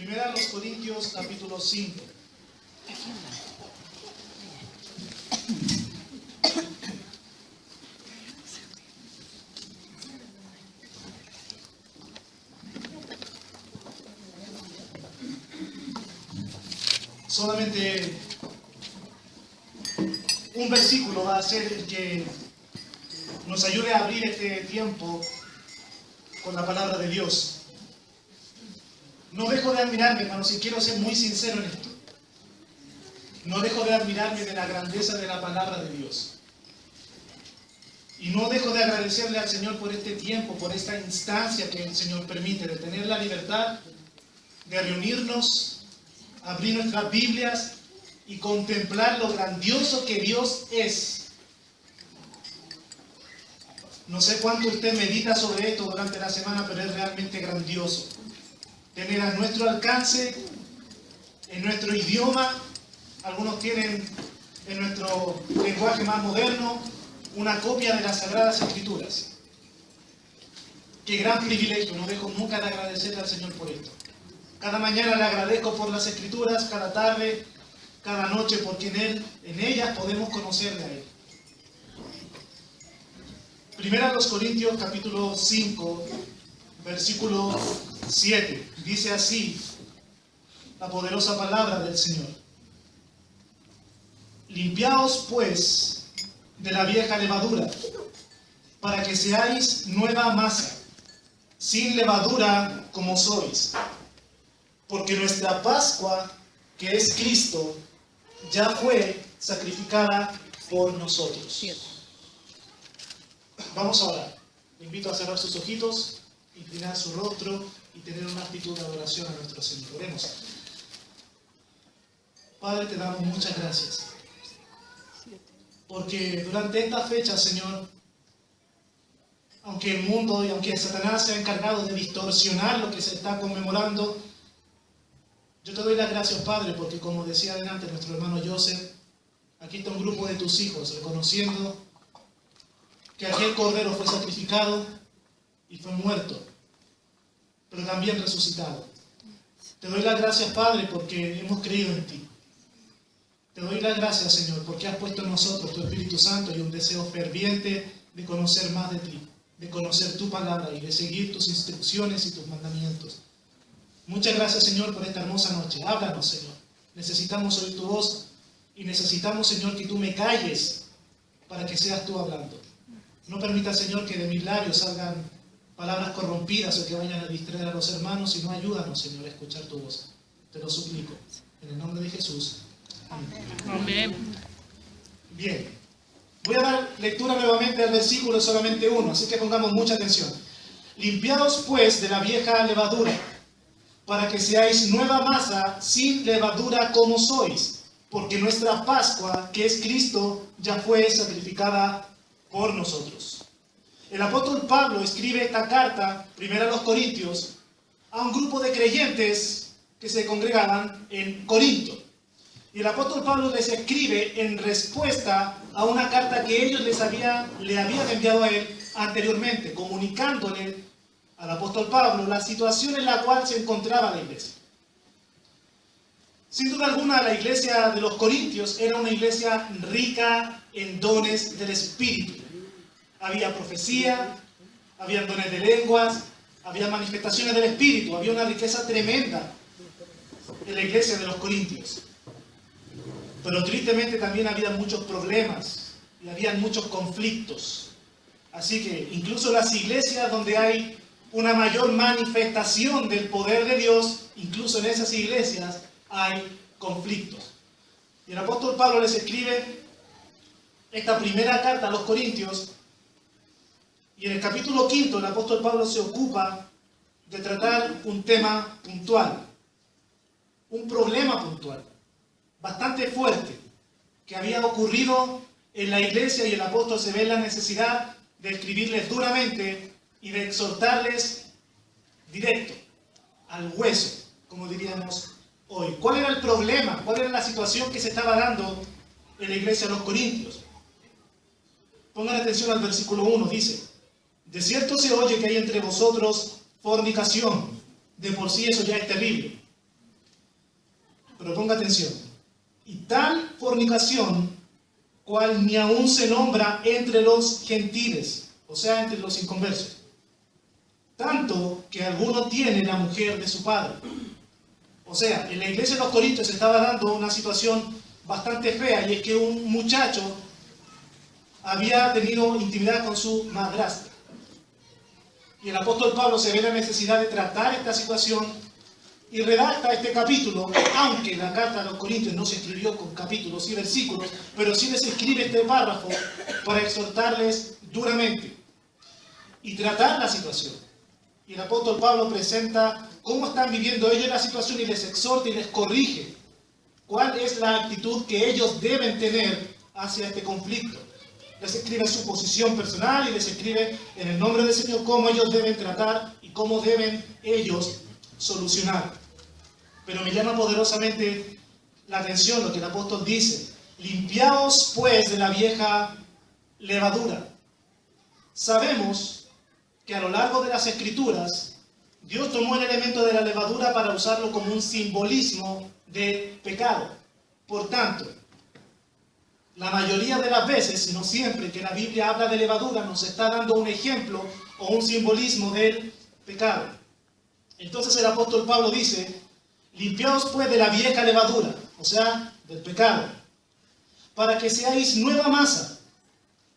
Primera a los Corintios, capítulo 5. Solamente un versículo va a ser el que nos ayude a abrir este tiempo con la palabra de Dios. No dejo de admirarme, hermanos, y quiero ser muy sincero en esto. No dejo de admirarme de la grandeza de la palabra de Dios. Y no dejo de agradecerle al Señor por este tiempo, por esta instancia que el Señor permite, de tener la libertad de reunirnos, abrir nuestras Biblias y contemplar lo grandioso que Dios es. No sé cuánto usted medita sobre esto durante la semana, pero es realmente grandioso. Tener a nuestro alcance, en nuestro idioma, algunos tienen en nuestro lenguaje más moderno, una copia de las Sagradas Escrituras. Qué gran privilegio, no dejo nunca de agradecerle al Señor por esto. Cada mañana le agradezco por las Escrituras, cada tarde, cada noche, porque en ellas podemos conocerle a Él. Primera a los Corintios, capítulo 5, versículo 7. Dice así la poderosa palabra del Señor. Limpiaos pues de la vieja levadura, para que seáis nueva masa, sin levadura como sois. Porque nuestra Pascua, que es Cristo, ya fue sacrificada por nosotros. Vamos a orar. Le invito a cerrar sus ojitos, inclinar su rostro y tener una actitud de adoración a nuestro Señor. Oremos. Padre, te damos muchas gracias. Porque durante esta fecha, Señor, aunque el mundo y aunque Satanás se ha encargado de distorsionar lo que se está conmemorando, yo te doy las gracias, Padre, porque como decía adelante nuestro hermano Joseph, aquí está un grupo de tus hijos reconociendo que aquel cordero fue sacrificado y fue muerto, pero también resucitado. Te doy las gracias, Padre, porque hemos creído en ti. Te doy las gracias, Señor, porque has puesto en nosotros tu Espíritu Santo y un deseo ferviente de conocer más de ti, de conocer tu palabra y de seguir tus instrucciones y tus mandamientos. Muchas gracias, Señor, por esta hermosa noche. Háblanos, Señor. Necesitamos oír tu voz y necesitamos, Señor, que tú me calles para que seas tú hablando. No permita, Señor, que de mis labios salgan palabras corrompidas o que vayan a distraer a los hermanos, sino ayúdanos, Señor, a escuchar tu voz. Te lo suplico. En el nombre de Jesús. Amén. Bien. Voy a dar lectura nuevamente al versículo, solamente uno, así que pongamos mucha atención. Limpiaos pues de la vieja levadura, para que seáis nueva masa, sin levadura como sois, porque nuestra Pascua, que es Cristo, ya fue sacrificada por nosotros. El apóstol Pablo escribe esta carta, primero a los Corintios, a un grupo de creyentes que se congregaban en Corinto. Y el apóstol Pablo les escribe en respuesta a una carta que ellos le habían enviado a él anteriormente, comunicándole al apóstol Pablo la situación en la cual se encontraba la iglesia. Sin duda alguna, la iglesia de los Corintios era una iglesia rica en dones del Espíritu. Había profecía, había dones de lenguas, había manifestaciones del Espíritu, había una riqueza tremenda en la iglesia de los Corintios. Pero tristemente también había muchos problemas y había muchos conflictos. Así que incluso las iglesias donde hay una mayor manifestación del poder de Dios, incluso en esas iglesias hay conflictos. Y el apóstol Pablo les escribe esta primera carta a los Corintios, y en el capítulo 5 el apóstol Pablo se ocupa de tratar un tema puntual, un problema puntual, bastante fuerte, que había ocurrido en la iglesia, y el apóstol se ve en la necesidad de escribirles duramente y de exhortarles directo, al hueso, como diríamos hoy. ¿Cuál era el problema? ¿Cuál era la situación que se estaba dando en la iglesia de los Corintios? Pongan atención al versículo 1, dice: de cierto se oye que hay entre vosotros fornicación, de por sí eso ya es terrible. Pero ponga atención. Y tal fornicación, cual ni aún se nombra entre los gentiles, o sea, entre los inconversos. Tanto que alguno tiene la mujer de su padre. O sea, en la iglesia de los Corintios se estaba dando una situación bastante fea, y es que un muchacho había tenido intimidad con su madrastra. Y el apóstol Pablo se ve la necesidad de tratar esta situación y redacta este capítulo, aunque la carta a los Corintios no se escribió con capítulos y versículos, pero sí les escribe este párrafo para exhortarles duramente y tratar la situación. Y el apóstol Pablo presenta cómo están viviendo ellos la situación y les exhorta y les corrige cuál es la actitud que ellos deben tener hacia este conflicto. Les escribe su posición personal y les escribe en el nombre del Señor cómo ellos deben tratar y cómo deben ellos solucionar. Pero me llama poderosamente la atención lo que el apóstol dice. Limpiaos pues de la vieja levadura. Sabemos que a lo largo de las Escrituras Dios tomó el elemento de la levadura para usarlo como un simbolismo de pecado. Por tanto, la mayoría de las veces, si no siempre, que la Biblia habla de levadura, nos está dando un ejemplo o un simbolismo del pecado. Entonces el apóstol Pablo dice, limpiaos pues de la vieja levadura, o sea, del pecado, para que seáis nueva masa,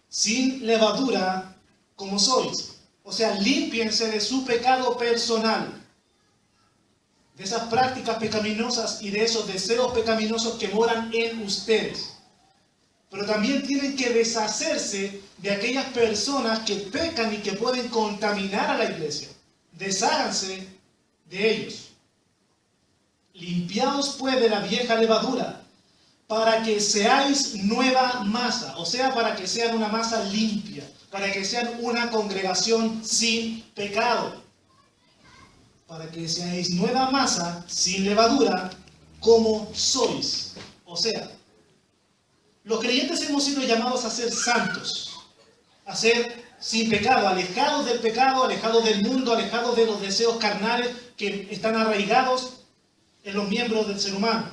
sin levadura como sois. O sea, límpiense de su pecado personal, de esas prácticas pecaminosas y de esos deseos pecaminosos que moran en ustedes. Pero también tienen que deshacerse de aquellas personas que pecan y que pueden contaminar a la iglesia. Desháganse de ellos. Limpiaos pues de la vieja levadura, para que seáis nueva masa, o sea, para que sean una masa limpia, para que sean una congregación sin pecado, para que seáis nueva masa sin levadura, como sois. O sea, los creyentes hemos sido llamados a ser santos, a ser sin pecado, alejados del pecado, alejados del mundo, alejados de los deseos carnales que están arraigados en los miembros del ser humano.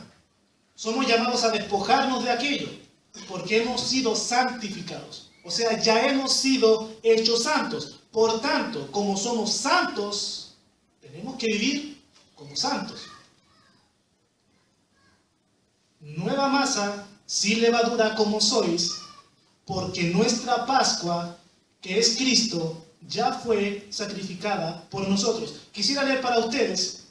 Somos llamados a despojarnos de aquello, porque hemos sido santificados. O sea, ya hemos sido hechos santos. Por tanto, como somos santos, tenemos que vivir como santos. Nueva masa, sin levadura como sois, porque nuestra Pascua, que es Cristo, ya fue sacrificada por nosotros. Quisiera leer para ustedes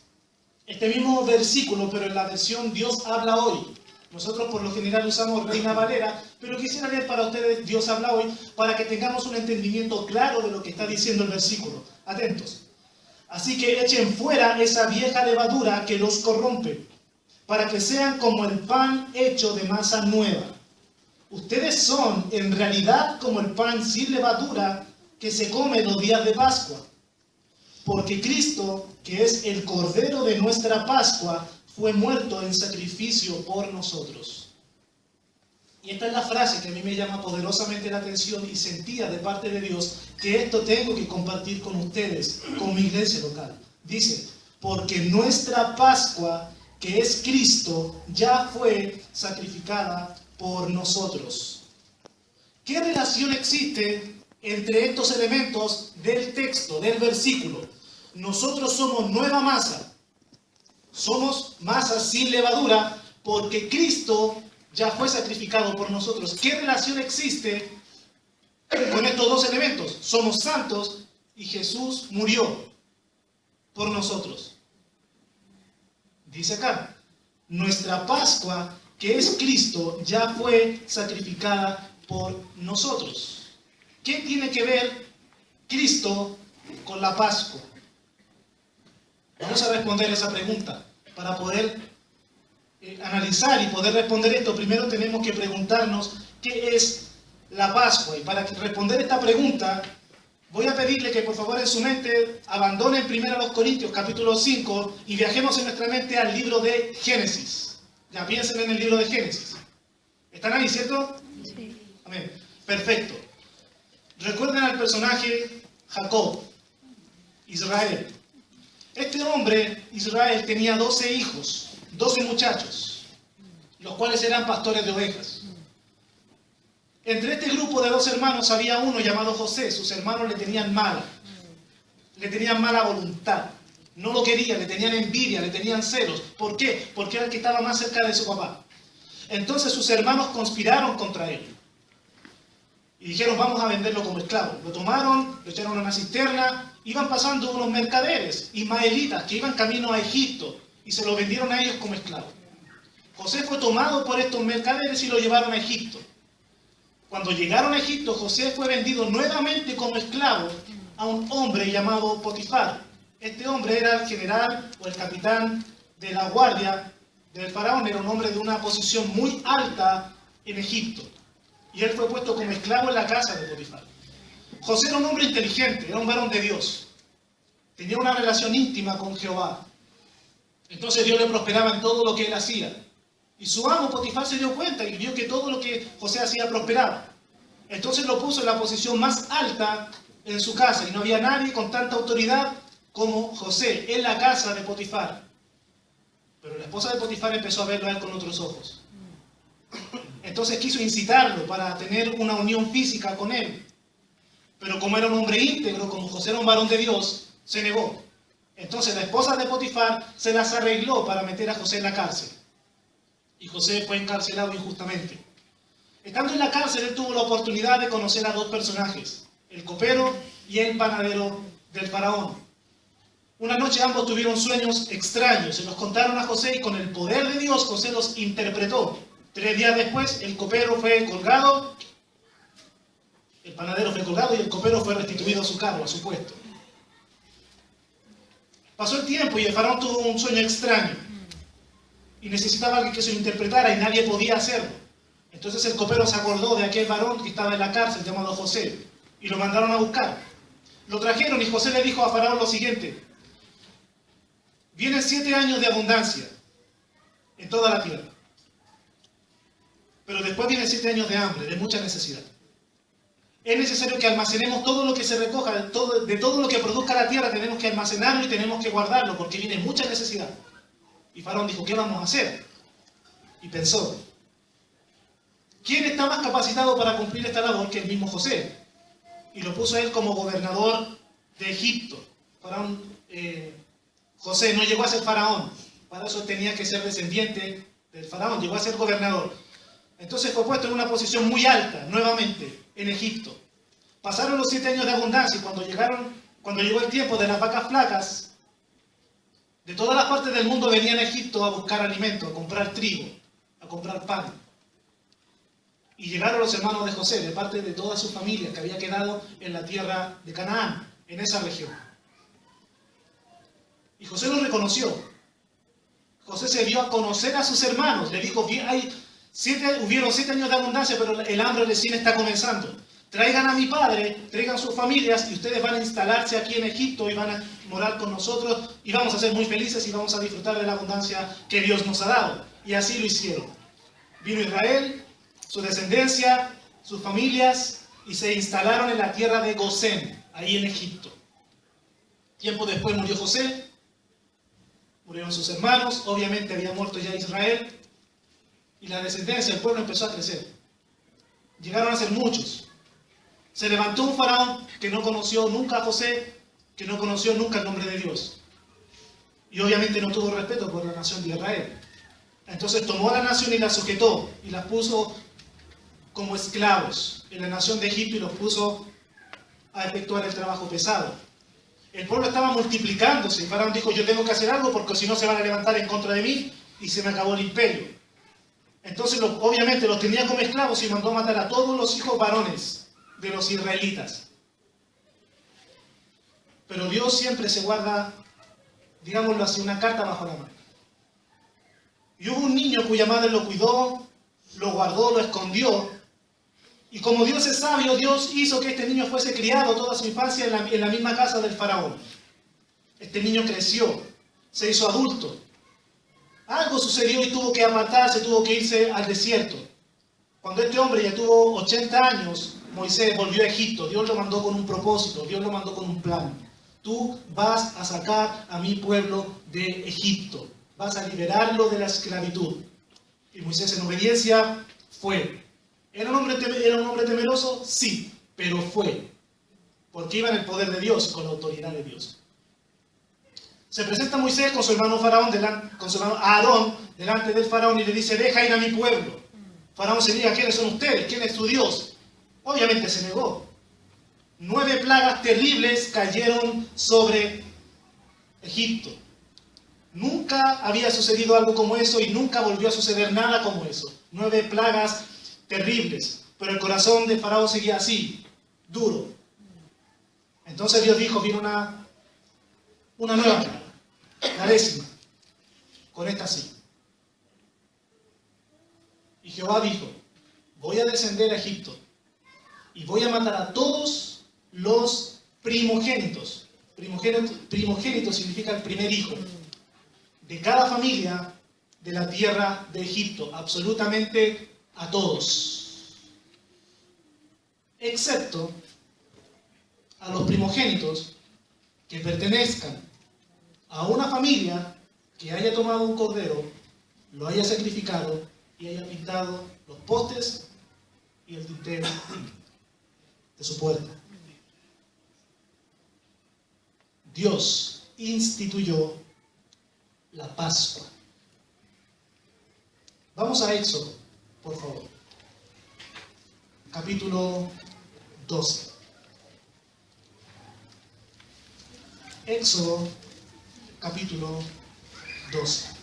este mismo versículo, pero en la versión Dios habla hoy. Nosotros por lo general usamos Reina Valera, pero quisiera leer para ustedes Dios habla hoy, para que tengamos un entendimiento claro de lo que está diciendo el versículo. Atentos. Así que echen fuera esa vieja levadura que los corrompe, para que sean como el pan hecho de masa nueva. Ustedes son en realidad como el pan sin levadura que se come los días de Pascua. Porque Cristo, que es el Cordero de nuestra Pascua, fue muerto en sacrificio por nosotros. Y esta es la frase que a mí me llama poderosamente la atención y sentía de parte de Dios que esto tengo que compartir con ustedes, con mi iglesia local. Dice, porque nuestra Pascua, que es Cristo, ya fue sacrificada por nosotros. ¿Qué relación existe entre estos elementos del texto, del versículo? Nosotros somos nueva masa. Somos masa sin levadura porque Cristo ya fue sacrificado por nosotros. ¿Qué relación existe con estos dos elementos? Somos santos y Jesús murió por nosotros. Dice acá, nuestra Pascua, que es Cristo, ya fue sacrificada por nosotros. ¿Qué tiene que ver Cristo con la Pascua? Vamos a responder esa pregunta. Para poder analizar y poder responder esto, primero tenemos que preguntarnos qué es la Pascua. Y para responder esta pregunta, voy a pedirle que por favor en su mente abandonen primero los Corintios capítulo 5 y viajemos en nuestra mente al libro de Génesis. Ya piensen en el libro de Génesis. ¿Están ahí, cierto? Sí. Amén. Perfecto. Recuerden al personaje Jacob, Israel. Este hombre, Israel, tenía 12 hijos. 12 muchachos, los cuales eran pastores de ovejas. Entre este grupo de 2 hermanos había uno llamado José. Sus hermanos le tenían mala voluntad. No lo querían, le tenían envidia, le tenían celos. ¿Por qué? Porque era el que estaba más cerca de su papá. Entonces sus hermanos conspiraron contra él. Y dijeron, vamos a venderlo como esclavo. Lo tomaron, lo echaron a una cisterna. Iban pasando unos mercaderes ismaelitas que iban camino a Egipto. Y se lo vendieron a ellos como esclavo. José fue tomado por estos mercaderes y lo llevaron a Egipto. Cuando llegaron a Egipto, José fue vendido nuevamente como esclavo a un hombre llamado Potifar. Este hombre era el general o el capitán de la guardia del faraón. Era un hombre de una posición muy alta en Egipto. Y él fue puesto como esclavo en la casa de Potifar. José era un hombre inteligente, era un varón de Dios. Tenía una relación íntima con Jehová. Entonces Dios le prosperaba en todo lo que él hacía. Y su amo Potifar se dio cuenta y vio que todo lo que José hacía prosperaba. Entonces lo puso en la posición más alta en su casa. Y no había nadie con tanta autoridad como José en la casa de Potifar. Pero la esposa de Potifar empezó a verlo a él con otros ojos. Entonces quiso incitarlo para tener una unión física con él. Pero como era un hombre íntegro, como José era un varón de Dios, se negó. Entonces la esposa de Potifar se las arregló para meter a José en la cárcel. Y José fue encarcelado injustamente. Estando en la cárcel, él tuvo la oportunidad de conocer a 2 personajes, el copero y el panadero del faraón. Una noche ambos tuvieron sueños extraños, se los contaron a José y con el poder de Dios José los interpretó. 3 días después, el copero fue colgado, el panadero fue colgado y el copero fue restituido a su cargo, a su puesto. Pasó el tiempo y el faraón tuvo un sueño extraño. Y necesitaba alguien que se lo interpretara y nadie podía hacerlo. Entonces el copero se acordó de aquel varón que estaba en la cárcel llamado José y lo mandaron a buscar. Lo trajeron y José le dijo a Faraón lo siguiente: vienen 7 años de abundancia en toda la tierra, pero después vienen 7 años de hambre, de mucha necesidad. Es necesario que almacenemos todo lo que se recoja, de todo lo que produzca la tierra tenemos que almacenarlo y tenemos que guardarlo porque viene mucha necesidad. Y Faraón dijo, ¿qué vamos a hacer? Y pensó, ¿quién está más capacitado para cumplir esta labor que el mismo José? Y lo puso a él como gobernador de Egipto. José no llegó a ser faraón, para eso tenía que ser descendiente del faraón, llegó a ser gobernador. Entonces fue puesto en una posición muy alta, nuevamente, en Egipto. Pasaron los 7 años de abundancia y cuando llegó el tiempo de las vacas flacas, de todas las partes del mundo venían a Egipto a buscar alimento, a comprar trigo, a comprar pan. Y llegaron los hermanos de José, de parte de toda su familia que había quedado en la tierra de Canaán, en esa región. Y José los reconoció. José se dio a conocer a sus hermanos. Le dijo, hubieron 7 años de abundancia, pero el hambre recién está comenzando. Traigan a mi padre, traigan sus familias y ustedes van a instalarse aquí en Egipto y van a morar con nosotros y vamos a ser muy felices y vamos a disfrutar de la abundancia que Dios nos ha dado. Y así lo hicieron. Vino Israel, su descendencia, sus familias y se instalaron en la tierra de Gosén, ahí en Egipto. Tiempo después murió José, murieron sus hermanos, obviamente había muerto ya Israel y la descendencia del pueblo empezó a crecer. Llegaron a ser muchos. Se levantó un faraón que no conoció nunca a José, que no conoció nunca el nombre de Dios. Y obviamente no tuvo respeto por la nación de Israel. Entonces tomó a la nación y la sujetó y la puso como esclavos en la nación de Egipto y los puso a efectuar el trabajo pesado. El pueblo estaba multiplicándose y Faraón dijo, yo tengo que hacer algo porque si no se van a levantar en contra de mí y se me acabó el imperio. Entonces obviamente los tenía como esclavos y mandó a matar a todos los hijos varones de los israelitas. Pero Dios siempre se guarda, digámoslo así, una carta bajo la mano. Y hubo un niño cuya madre lo cuidó, lo guardó, lo escondió. Y como Dios es sabio, Dios hizo que este niño fuese criado toda su infancia en la misma casa del faraón. Este niño creció, se hizo adulto. Algo sucedió y tuvo que apartarse, tuvo que irse al desierto. Cuando este hombre ya tuvo 80 años, Moisés volvió a Egipto. Dios lo mandó con un propósito, Dios lo mandó con un plan. Tú vas a sacar a mi pueblo de Egipto. vas a liberarlo de la esclavitud. Y Moisés en obediencia fue. ¿Era un hombre temeroso? Sí, pero fue. Porque iba en el poder de Dios, con la autoridad de Dios. Se presenta Moisés con su hermano Aarón delante del faraón y le dice, deja ir a mi pueblo. Faraón se diga, ¿quiénes son ustedes? ¿Quién es tu Dios? Obviamente se negó. 9 plagas terribles cayeron sobre Egipto. Nunca había sucedido algo como eso y nunca volvió a suceder nada como eso. 9 plagas terribles. Pero el corazón de Faraón seguía así, duro. Entonces Dios dijo, viene una nueva plaga, la 10ª. Con esta sí. Y Jehová dijo, voy a descender a Egipto y voy a matar a todos los primogénitos. Primogénito significa el primer hijo de cada familia de la tierra de Egipto, absolutamente a todos, excepto a los primogénitos que pertenezcan a una familia que haya tomado un cordero, lo haya sacrificado y haya pintado los postes y el dintel de su puerta. Dios instituyó la Pascua. Vamos a Éxodo, por favor. Capítulo 12. Éxodo, capítulo 12.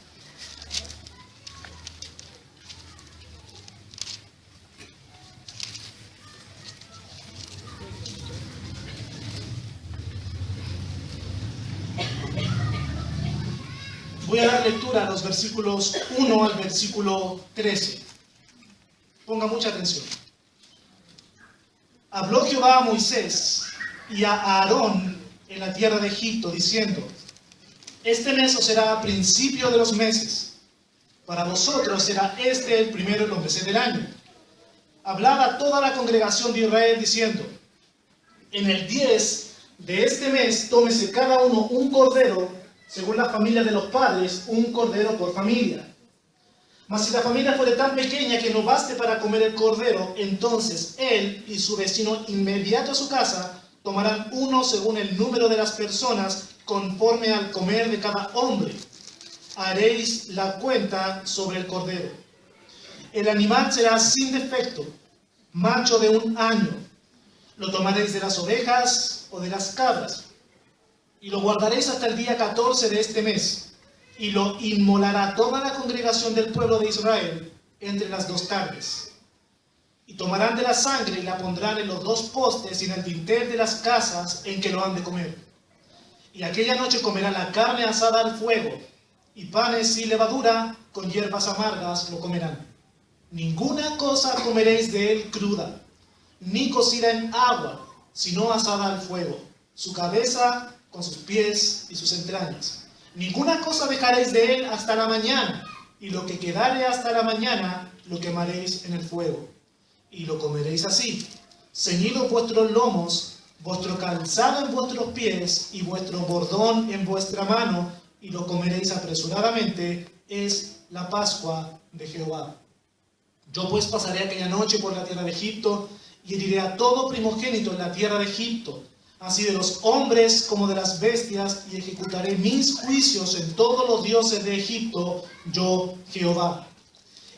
Voy a dar lectura a los versículos 1 al versículo 13. Ponga mucha atención. Habló Jehová a Moisés y a Aarón en la tierra de Egipto, diciendo, este mes os será a principio de los meses. Para vosotros será este el primero de los meses del año. Hablad a toda la congregación de Israel, diciendo, en el 10 de este mes tómese cada uno un cordero, según la familia de los padres, un cordero por familia. Mas si la familia fuere tan pequeña que no baste para comer el cordero, entonces él y su vecino inmediato a su casa tomarán uno según el número de las personas, conforme al comer de cada hombre. Haréis la cuenta sobre el cordero. El animal será sin defecto, macho de 1 año. Lo tomaréis de las ovejas o de las cabras, y lo guardaréis hasta el día 14 de este mes, y lo inmolará toda la congregación del pueblo de Israel entre las 2 tardes. Y tomarán de la sangre y la pondrán en los 2 postes y en el dintel de las casas en que lo han de comer. Y aquella noche comerán la carne asada al fuego, y panes sin levadura con hierbas amargas lo comerán. Ninguna cosa comeréis de él cruda, ni cocida en agua, sino asada al fuego, su cabeza con sus pies y sus entrañas. Ninguna cosa dejaréis de él hasta la mañana, y lo que quedare hasta la mañana lo quemaréis en el fuego. Y lo comeréis así, ceñidos vuestros lomos, vuestro calzado en vuestros pies, y vuestro bordón en vuestra mano, y lo comeréis apresuradamente, es la Pascua de Jehová. Yo pues pasaré aquella noche por la tierra de Egipto, y heriré a todo primogénito en la tierra de Egipto, así de los hombres como de las bestias, y ejecutaré mis juicios en todos los dioses de Egipto, yo Jehová.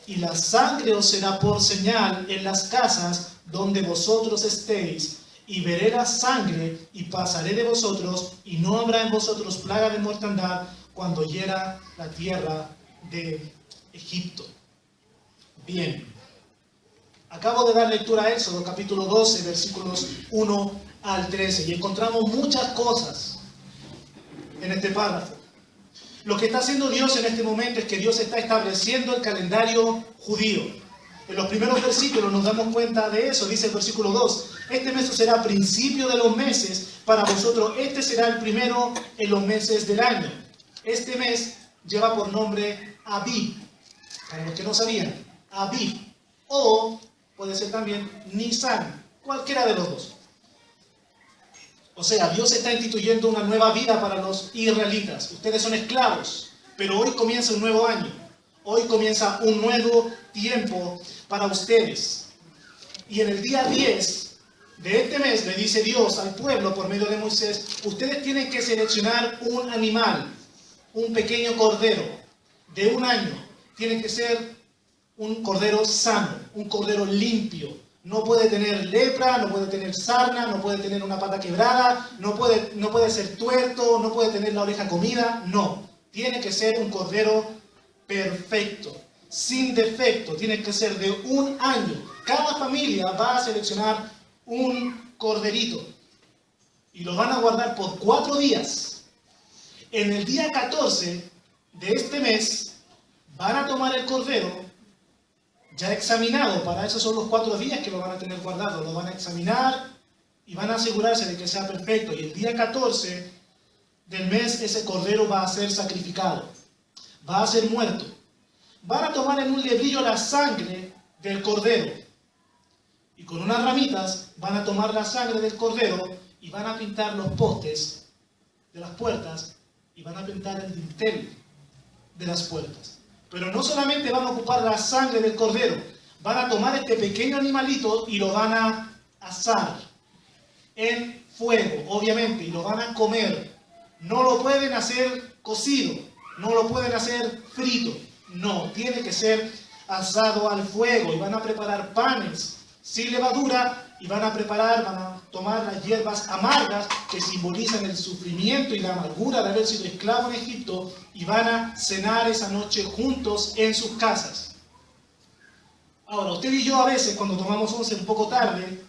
Y la sangre os será por señal en las casas donde vosotros estéis, y veré la sangre, y pasaré de vosotros, y no habrá en vosotros plaga de mortandad, cuando hiera la tierra de Egipto. Bien, acabo de dar lectura a Éxodo, capítulo 12, versículos 1 al 13, y encontramos muchas cosas en este párrafo. Lo que está haciendo Dios en este momento es que Dios está estableciendo el calendario judío. En los primeros versículos nos damos cuenta de eso. Dice el versículo 2, este mes será principio de los meses, para vosotros este será el primero en los meses del año. Este mes lleva por nombre Abib, para los que no sabían, Abib, o puede ser también Nisan, cualquiera de los dos. O sea, Dios está instituyendo una nueva vida para los israelitas. Ustedes son esclavos. Pero hoy comienza un nuevo año. Hoy comienza un nuevo tiempo para ustedes. Y en el día 10 de este mes le dice Dios al pueblo por medio de Moisés, ustedes tienen que seleccionar un animal, un pequeño cordero de 1 año. Tiene que ser un cordero sano, un cordero limpio. No puede tener lepra, no puede tener sarna, no puede tener una pata quebrada, no puede ser tuerto, no puede tener la oreja comida. No, tiene que ser un cordero perfecto, sin defecto. Tiene que ser de 1 año. Cada familia va a seleccionar un corderito y lo van a guardar por 4 días. En el día 14 de este mes van a tomar el cordero ya examinado. Para eso son los 4 días que lo van a tener guardado. Lo van a examinar y van a asegurarse de que sea perfecto. Y el día 14 del mes ese cordero va a ser sacrificado, va a ser muerto. Van a tomar en un lebrillo la sangre del cordero y con unas ramitas van a tomar la sangre del cordero y van a pintar los postes de las puertas y van a pintar el dintel de las puertas. Pero no solamente van a ocupar la sangre del cordero, van a tomar este pequeño animalito y lo van a asar en fuego, obviamente, y lo van a comer. No lo pueden hacer cocido, no lo pueden hacer frito, no, tiene que ser asado al fuego. Y van a preparar panes sin levadura y van a tomar las hierbas amargas que simbolizan el sufrimiento y la amargura de haber sido esclavo en Egipto, y van a cenar esa noche juntos en sus casas. Ahora, usted y yo a veces cuando tomamos once un poco tarde,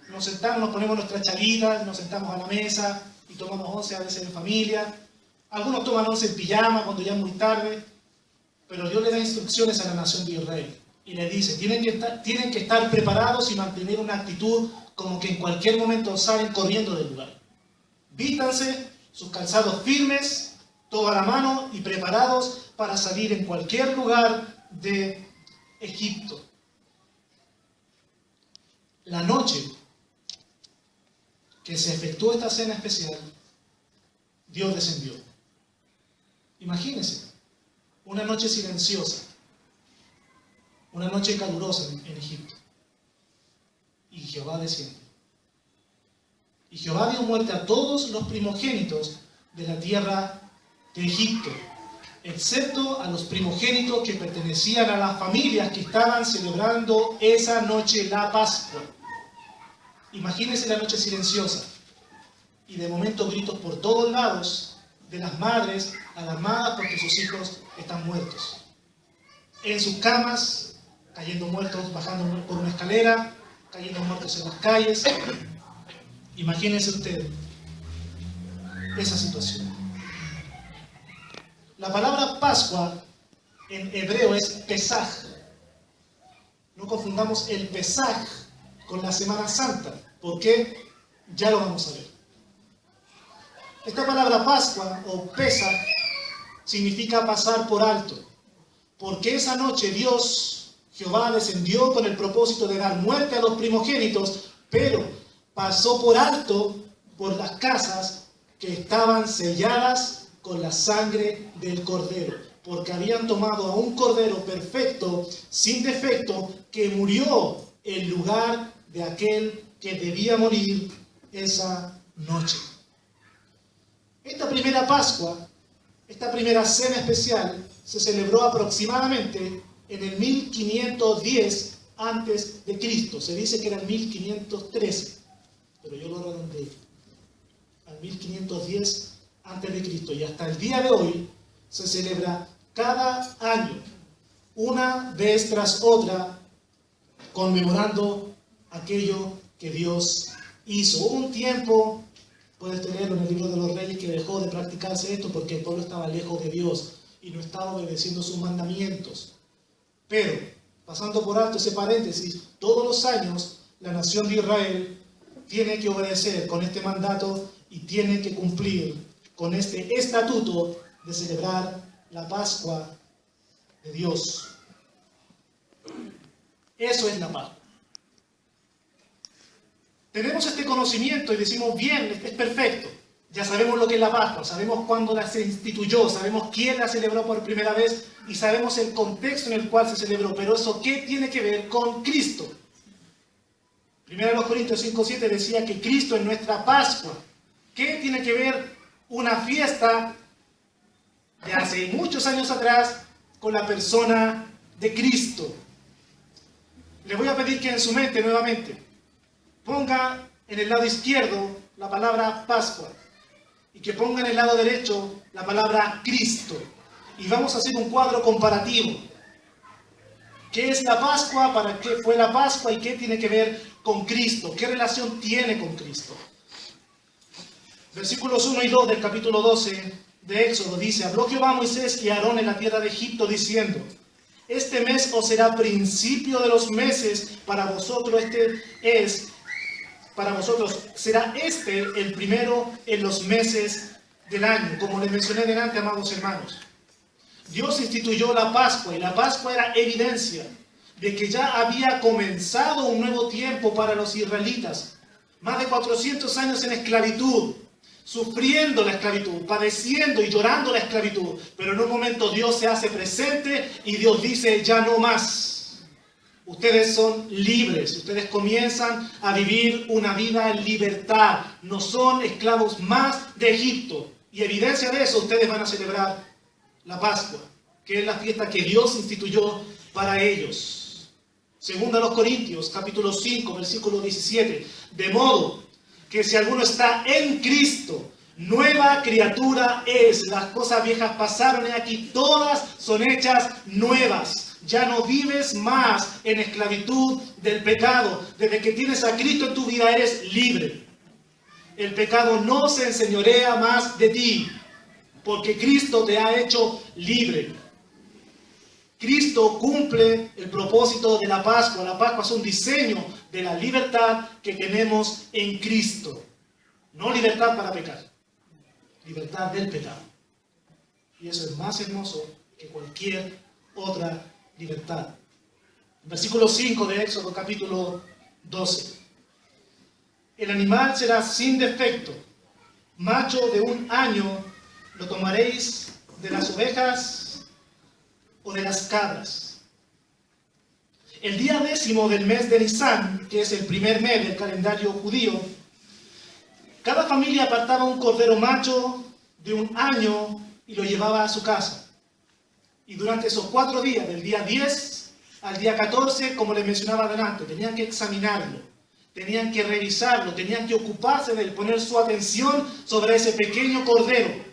nos sentamos, nos ponemos nuestras chalitas, nos sentamos a la mesa y tomamos once a veces en familia. Algunos toman once en pijama cuando ya es muy tarde, pero Dios le da instrucciones a la nación de Israel. Y le dice, tienen que estar preparados y mantener una actitud como que en cualquier momento salen corriendo del lugar. Vístanse, sus calzados firmes, todo a la mano y preparados para salir en cualquier lugar de Egipto. La noche que se efectuó esta cena especial, Dios descendió. Imagínense, una noche silenciosa, una noche calurosa en Egipto. Y Jehová desciende. Y Jehová dio muerte a todos los primogénitos de la tierra de Egipto, excepto a los primogénitos que pertenecían a las familias que estaban celebrando esa noche la Pascua. Imagínense la noche silenciosa. Y de momento gritos por todos lados de las madres alarmadas porque sus hijos están muertos. En sus camas, cayendo muertos, bajando por una escalera, cayendo muertos en las calles. Imagínense usted esa situación. La palabra Pascua en hebreo es Pesaj. No confundamos el Pesaj con la Semana Santa, porque ya lo vamos a ver. Esta palabra Pascua o Pesaj significa pasar por alto, porque esa noche Dios, Jehová, descendió con el propósito de dar muerte a los primogénitos, pero pasó por alto por las casas que estaban selladas con la sangre del cordero, porque habían tomado a un cordero perfecto, sin defecto, que murió en lugar de aquel que debía morir esa noche. Esta primera Pascua, esta primera cena especial, se celebró aproximadamente en el 1510 antes de Cristo. Se dice que era el 1513, pero yo lo redondeé al 1510 antes de Cristo. Y hasta el día de hoy se celebra cada año, una vez tras otra, conmemorando aquello que Dios hizo. Hubo un tiempo, puedes leerlo en el libro de los Reyes, que dejó de practicarse esto porque el pueblo estaba lejos de Dios y no estaba obedeciendo sus mandamientos. Pero, pasando por alto ese paréntesis, todos los años la nación de Israel tiene que obedecer con este mandato y tiene que cumplir con este estatuto de celebrar la Pascua de Dios. Eso es la Pascua. Tenemos este conocimiento y decimos, bien, es perfecto. Ya sabemos lo que es la Pascua, sabemos cuándo se instituyó, sabemos quién la celebró por primera vez y sabemos el contexto en el cual se celebró. Pero eso, ¿qué tiene que ver con Cristo? 1 Corintios 5:7 decía que Cristo es nuestra Pascua. ¿Qué tiene que ver una fiesta de hace muchos años atrás con la persona de Cristo? Le voy a pedir que en su mente nuevamente ponga en el lado izquierdo la palabra Pascua y que ponga en el lado derecho la palabra Cristo. Y vamos a hacer un cuadro comparativo. ¿Qué es la Pascua? ¿Para qué fue la Pascua? ¿Y qué tiene que ver con Cristo? ¿Qué relación tiene con Cristo? Versículos 1 y 2 del capítulo 12 de Éxodo dice: Habló Jehová a Moisés y a Aarón en la tierra de Egipto, diciendo: Este mes os será principio de los meses, para vosotros será el primero en los meses del año. Como les mencioné delante, amados hermanos, Dios instituyó la Pascua, y la Pascua era evidencia de que ya había comenzado un nuevo tiempo para los israelitas. Más de 400 años en esclavitud, sufriendo la esclavitud, padeciendo y llorando la esclavitud. Pero en un momento Dios se hace presente y Dios dice: ya no más. Ustedes son libres, ustedes comienzan a vivir una vida en libertad. No son esclavos más de Egipto. Y evidencia de eso, ustedes van a celebrar la Pascua, que es la fiesta que Dios instituyó para ellos. Segunda a los Corintios, capítulo 5, versículo 17. De modo que si alguno está en Cristo, nueva criatura es. Las cosas viejas pasaron y aquí todas son hechas nuevas. Ya no vives más en esclavitud del pecado. Desde que tienes a Cristo en tu vida eres libre. El pecado no se enseñorea más de ti, porque Cristo te ha hecho libre. Cristo cumple el propósito de la Pascua. La Pascua es un diseño de la libertad que tenemos en Cristo. No libertad para pecar, libertad del pecado. Y eso es más hermoso que cualquier otra libertad. Versículo 5 de Éxodo capítulo 12. El animal será sin defecto, macho de 1 año, lo tomaréis de las ovejas o de las cabras. El día 10º del mes de Nisán, que es el primer mes del calendario judío, cada familia apartaba un cordero macho de 1 año y lo llevaba a su casa. Y durante esos 4 días, del día 10 al día 14, como les mencionaba adelante, tenían que examinarlo, tenían que revisarlo, tenían que ocuparse de él, poner su atención sobre ese pequeño cordero,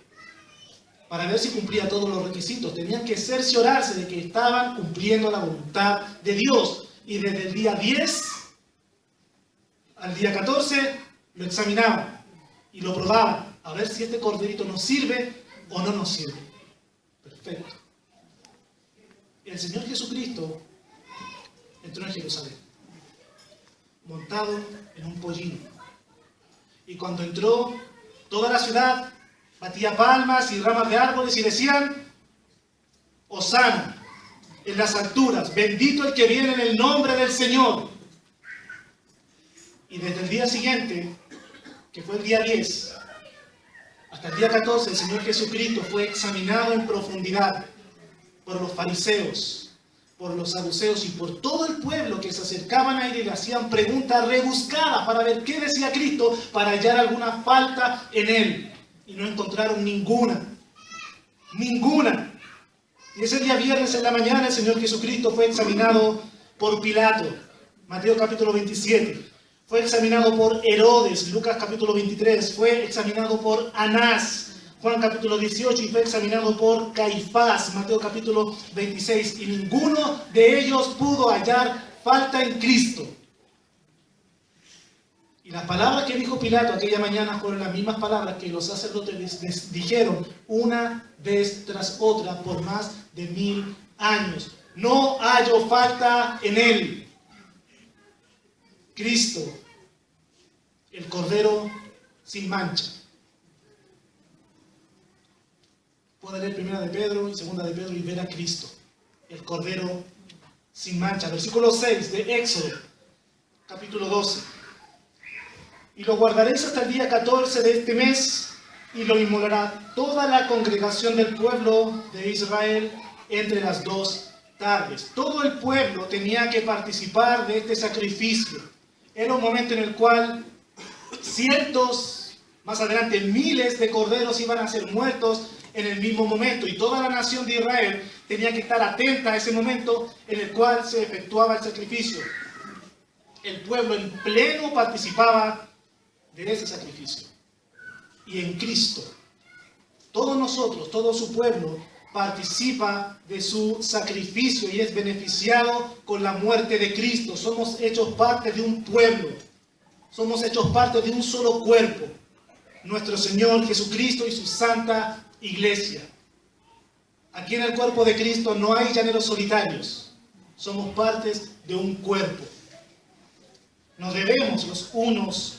para ver si cumplía todos los requisitos. Tenían que cerciorarse de que estaban cumpliendo la voluntad de Dios. Y desde el día 10 al día 14 lo examinaban y lo probaban, a ver si este corderito nos sirve o no nos sirve. Perfecto. El Señor Jesucristo entró en Jerusalén, montado en un pollino. Y cuando entró, toda la ciudad batía palmas y ramas de árboles y decían: Hosana en las alturas, bendito el que viene en el nombre del Señor. Y desde el día siguiente, que fue el día 10, hasta el día 14, el Señor Jesucristo fue examinado en profundidad por los fariseos, por los saduceos y por todo el pueblo que se acercaban a él y le hacían preguntas rebuscadas para ver qué decía Cristo, para hallar alguna falta en él. Y no encontraron ninguna. Ninguna. Y ese día viernes en la mañana el Señor Jesucristo fue examinado por Pilato. Mateo capítulo 27. Fue examinado por Herodes. Lucas capítulo 23. Fue examinado por Anás. Juan capítulo 18. Y fue examinado por Caifás. Mateo capítulo 26. Y ninguno de ellos pudo hallar falta en Cristo. Y las palabras que dijo Pilato aquella mañana fueron las mismas palabras que los sacerdotes les dijeron una vez tras otra por más de 1000 años. No hallo falta en él. Cristo, el Cordero sin mancha. Puede leer 1 de Pedro y 2 de Pedro y ver a Cristo, el Cordero sin mancha. Versículo 6 de Éxodo, capítulo 12. Y lo guardaréis hasta el día 14 de este mes y lo inmolará toda la congregación del pueblo de Israel entre las 2 tardes. Todo el pueblo tenía que participar de este sacrificio. Era un momento en el cual cientos, más adelante miles de corderos iban a ser muertos en el mismo momento, y toda la nación de Israel tenía que estar atenta a ese momento en el cual se efectuaba el sacrificio. El pueblo en pleno participaba de ese sacrificio. Y en Cristo, todos nosotros, todo su pueblo, participa de su sacrificio y es beneficiado con la muerte de Cristo. Somos hechos parte de un pueblo. Somos hechos parte de un solo cuerpo. Nuestro Señor Jesucristo y su santa iglesia. Aquí en el cuerpo de Cristo no hay llaneros solitarios. Somos partes de un cuerpo. Nos debemos los unos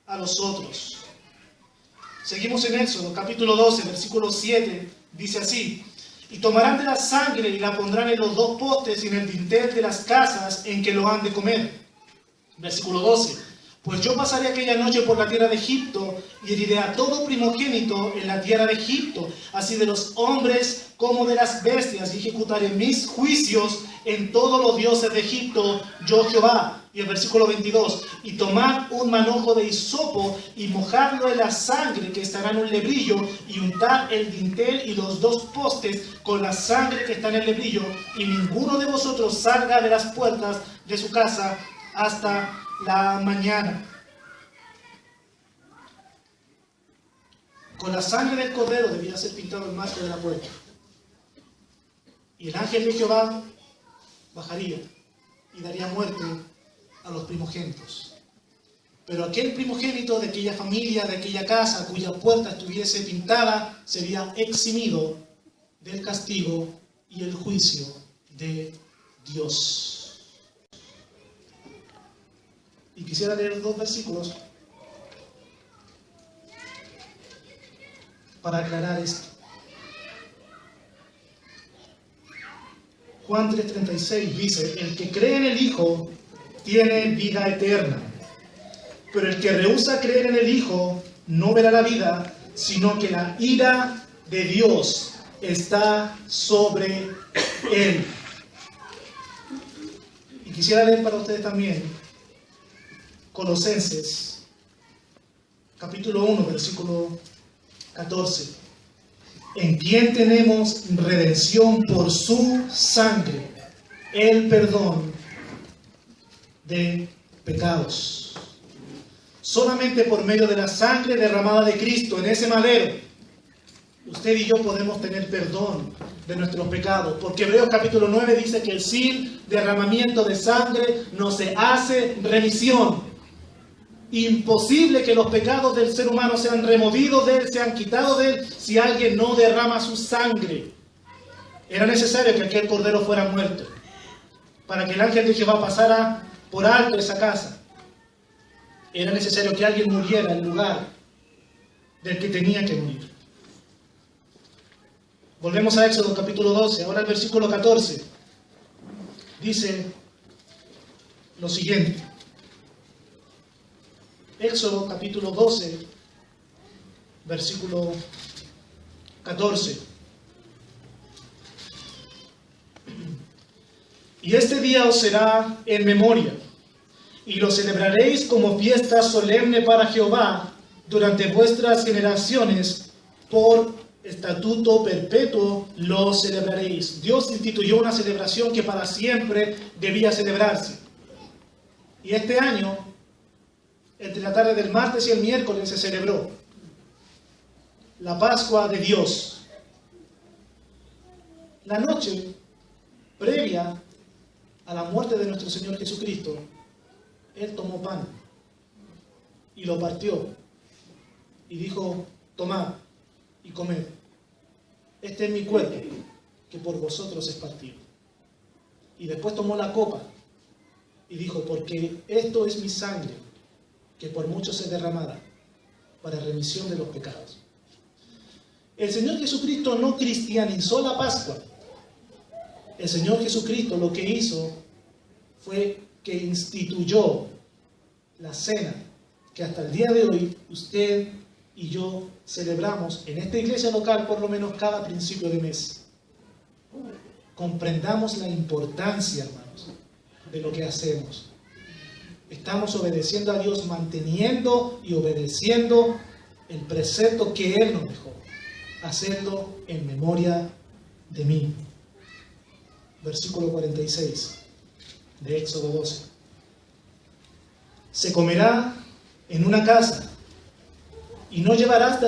a los otros. Seguimos en Éxodo, capítulo 12, versículo 7, dice así: y tomarán de la sangre y la pondrán en los 2 postes y en el dintel de las casas en que lo han de comer. Versículo 12: pues yo pasaré aquella noche por la tierra de Egipto y heriré a todo primogénito en la tierra de Egipto, así de los hombres como de las bestias, y ejecutaré mis juicios en todos los dioses de Egipto, yo Jehová. Y el versículo 22: y tomad un manojo de hisopo y mojadlo en la sangre que estará en un lebrillo, y untad el dintel y los 2 postes con la sangre que está en el lebrillo, y ninguno de vosotros salga de las puertas de su casa hasta la mañana. Con la sangre del cordero debía ser pintado el marco de la puerta. Y el ángel de Jehová bajaría y daría muerte a los primogénitos. Pero aquel primogénito de aquella familia, de aquella casa, cuya puerta estuviese pintada, sería eximido del castigo y el juicio de Dios. Y quisiera leer 2 versículos para aclarar esto. Juan 3:36 dice: el que cree en el Hijo tiene vida eterna, pero el que rehúsa creer en el Hijo no verá la vida, sino que la ira de Dios está sobre él. Y quisiera leer para ustedes también Colosenses, capítulo 1, versículo 14. En quien tenemos redención por su sangre, el perdón de pecados. Solamente por medio de la sangre derramada de Cristo en ese madero, usted y yo podemos tener perdón de nuestros pecados, porque Hebreos capítulo 9 dice que sin derramamiento de sangre no se hace remisión. Imposible que los pecados del ser humano sean removidos de él, sean quitados de él, si alguien no derrama su sangre. Era necesario que aquel cordero fuera muerto, para que el ángel de Jehová pasara por alto esa casa. Era necesario que alguien muriera en lugar del que tenía que morir. Volvemos a Éxodo capítulo 12, ahora el versículo 14. Dice lo siguiente. Éxodo capítulo 12, versículo 14. Y este día os será en memoria, y lo celebraréis como fiesta solemne para Jehová durante vuestras generaciones, por estatuto perpetuo lo celebraréis. Dios instituyó una celebración que para siempre debía celebrarse. Y este año, entre la tarde del martes y el miércoles, se celebró la Pascua de Dios. La noche previa a la muerte de nuestro Señor Jesucristo, Él tomó pan y lo partió y dijo: tomad y comed, este es mi cuerpo que por vosotros es partido. Y después tomó la copa y dijo: porque esto es mi sangre, que por muchos es derramada para remisión de los pecados. El Señor Jesucristo no cristianizó la Pascua. El Señor Jesucristo lo que hizo fue que instituyó la cena que hasta el día de hoy usted y yo celebramos en esta iglesia local por lo menos cada principio de mes. Comprendamos la importancia, hermanos, de lo que hacemos. Estamos obedeciendo a Dios, manteniendo y obedeciendo el precepto que Él nos dejó. Hacerlo en memoria de mí. Versículo 46 de Éxodo 12. Se comerá en una casa, y no llevarás de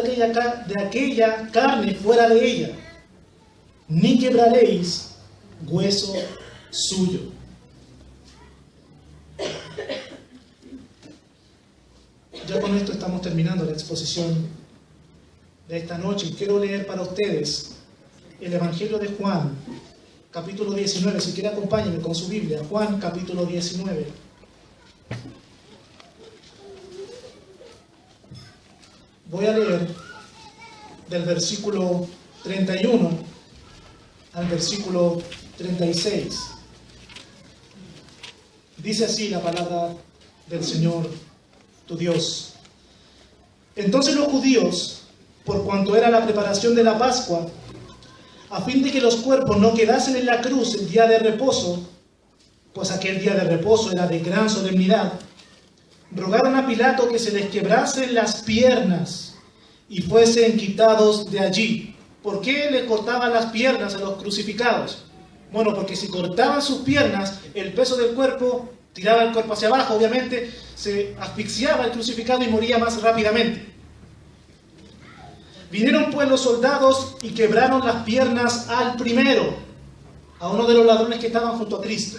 aquella carne fuera de ella, ni quebraréis hueso suyo. Ya con esto estamos terminando la exposición de esta noche. Quiero leer para ustedes el Evangelio de Juan, capítulo 19. Si quiere, acompáñenme con su Biblia. Juan, capítulo 19. Voy a leer del versículo 31 al versículo 36. Dice así la palabra del Señor, tu Dios. Entonces los judíos, por cuanto era la preparación de la Pascua, a fin de que los cuerpos no quedasen en la cruz el día de reposo, pues aquel día de reposo era de gran solemnidad, rogaron a Pilato que se les quebrasen las piernas y fuesen quitados de allí. ¿Por qué le cortaban las piernas a los crucificados? Bueno, porque si cortaban sus piernas, el peso del cuerpo tiraba el cuerpo hacia abajo, obviamente se asfixiaba el crucificado y moría más rápidamente. Vinieron pues los soldados y quebraron las piernas al primero, a uno de los ladrones que estaban junto a Cristo,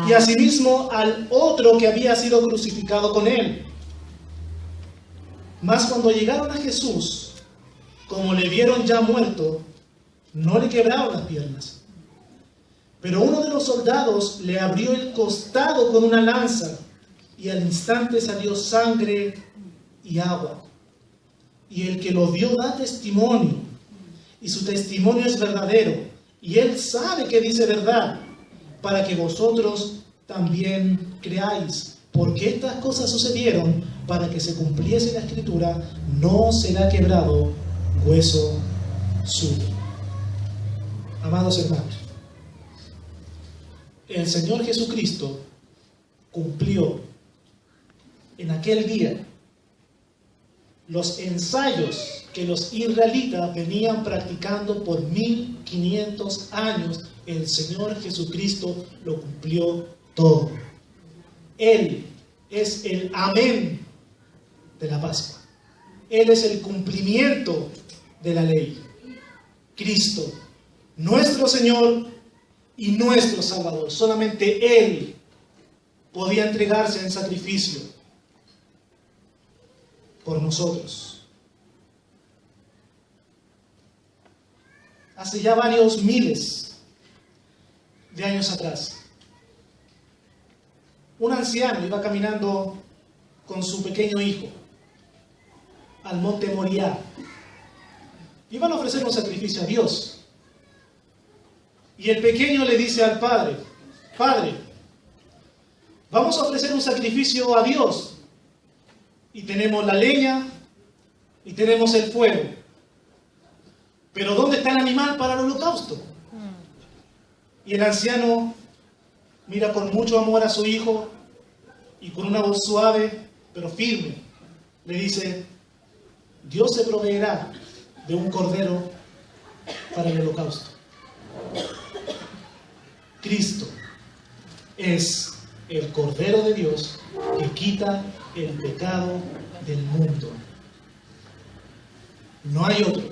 y asimismo al otro que había sido crucificado con él. Mas cuando llegaron a Jesús, como le vieron ya muerto, no le quebraron las piernas. Pero uno de los soldados le abrió el costado con una lanza, y al instante salió sangre y agua. Y el que lo vio da testimonio, y su testimonio es verdadero, y él sabe que dice verdad, para que vosotros también creáis. Porque estas cosas sucedieron para que se cumpliese la Escritura: no será quebrado hueso suyo. Amados hermanos, el Señor Jesucristo cumplió en aquel día los ensayos que los israelitas venían practicando por 1500 años. El Señor Jesucristo lo cumplió todo. Él es el amén de la Pascua. Él es el cumplimiento de la ley. Cristo, nuestro Señor y nuestro Salvador. Solamente Él podía entregarse en sacrificio por nosotros. Hace ya varios miles de años atrás, un anciano iba caminando con su pequeño hijo al monte Moriah. Iban a ofrecer un sacrificio a Dios. Y el pequeño le dice al padre: Padre, vamos a ofrecer un sacrificio a Dios. Y tenemos la leña y tenemos el fuego. Pero ¿dónde está el animal para el holocausto? Y el anciano mira con mucho amor a su hijo y con una voz suave pero firme le dice: Dios se proveerá de un cordero para el holocausto. Cristo es el Cordero de Dios que quita el pecado del mundo. No hay otro,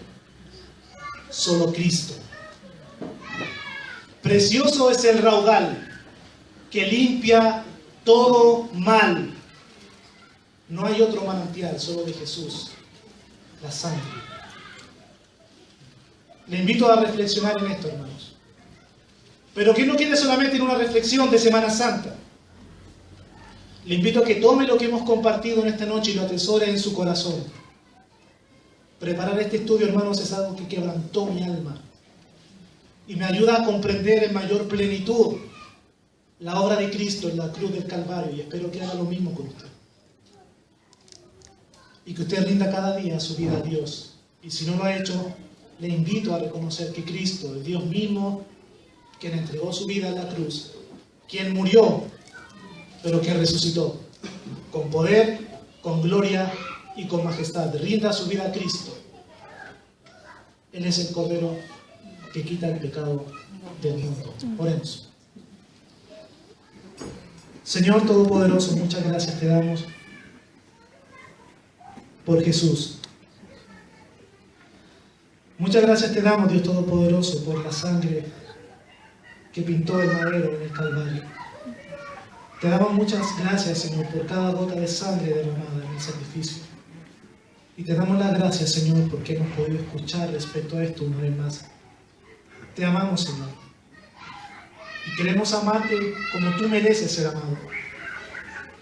solo Cristo. Precioso es el raudal que limpia todo mal. No hay otro manantial, solo de Jesús, la sangre. Le invito a reflexionar en esto, hermanos. Pero que no quede solamente en una reflexión de Semana Santa. Le invito a que tome lo que hemos compartido en esta noche y lo atesore en su corazón. Preparar este estudio, hermanos, es algo que quebrantó mi alma y me ayuda a comprender en mayor plenitud la obra de Cristo en la cruz del Calvario, y espero que haga lo mismo con usted. y que usted rinda cada día su vida a Dios. Y si no lo ha hecho, le invito a reconocer que Cristo, el Dios mismo, quien entregó su vida en la cruz, quien murió, pero que resucitó, con poder, con gloria y con majestad. Rinda su vida a Cristo. Él es el Cordero que quita el pecado del mundo. Oremos. Señor Todopoderoso, muchas gracias te damos por Jesús. Muchas gracias te damos, Dios Todopoderoso, por la sangre que pintó el madero en el Calvario. Te damos muchas gracias, Señor, por cada gota de sangre derramada en el sacrificio. Y te damos las gracias, Señor, porque hemos podido escuchar respecto a esto una vez más. Te amamos, Señor. Y queremos amarte como tú mereces ser amado.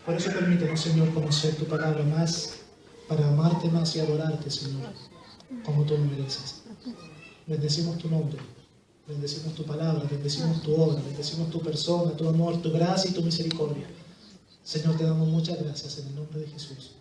Por eso permítenos, Señor, conocer tu palabra más, para amarte más y adorarte, Señor, como tú lo mereces. Bendecimos tu nombre, bendecimos tu palabra, bendecimos tu obra, bendecimos tu persona, tu amor, tu gracia y tu misericordia. Señor, te damos muchas gracias en el nombre de Jesús.